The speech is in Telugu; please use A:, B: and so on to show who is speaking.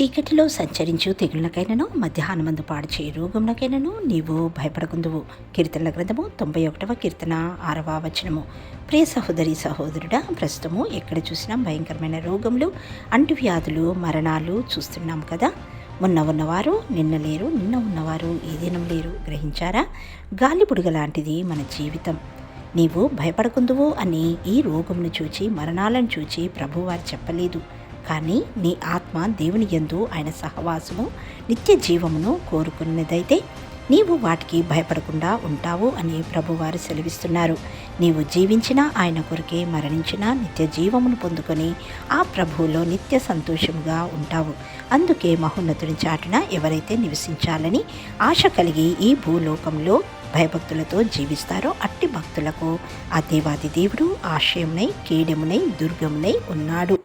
A: చీకటిలో సంచరించు తెగుళ్ళకైనను మధ్యాహ్నమందు పాడు చేయి రోగమునకైనను నీవు భయపడకుందువు. కీర్తనల గ్రంథము 91వ కీర్తన 6వ వచనము. ప్రియ సహోదరి సహోదరుడా, ప్రస్తుతము ఎక్కడ చూసినా భయంకరమైన రోగములు, అంటువ్యాధులు, మరణాలు చూస్తున్నాం కదా. మొన్న ఉన్నవారు నిన్న లేరు, నిన్న ఉన్నవారు ఈ దినం లేరు. గ్రహించారా? గాలి బుడగ లాంటిది మన జీవితం. నీవు భయపడకుందువు అని ఈ రోగమును చూచి, మరణాలను చూచి ప్రభువారు చెప్పలేదు. కానీ నీ ఆత్మ దేవుని యందు ఆయన సహవాసము, నిత్య జీవమును కోరుకున్నదైతే నీవు వాటికి భయపడకుండా ఉంటావు అని ప్రభువారు సెలవిస్తున్నారు. నీవు జీవించినా ఆయన కొరకే, మరణించినా నిత్య జీవమును పొందుకొని ఆ ప్రభువులో నిత్య సంతోషముగా ఉంటావు. అందుకే మహోన్నతుని చాటున ఎవరైతే నివసించాలని ఆశ కలిగి ఈ భూలోకంలో భయభక్తులతో జీవిస్తారో అట్టి భక్తులకు ఆ దేవాది దేవుడు ఆశ్రయమునై, కేడెమునై, దుర్గమునై ఉన్నాడు.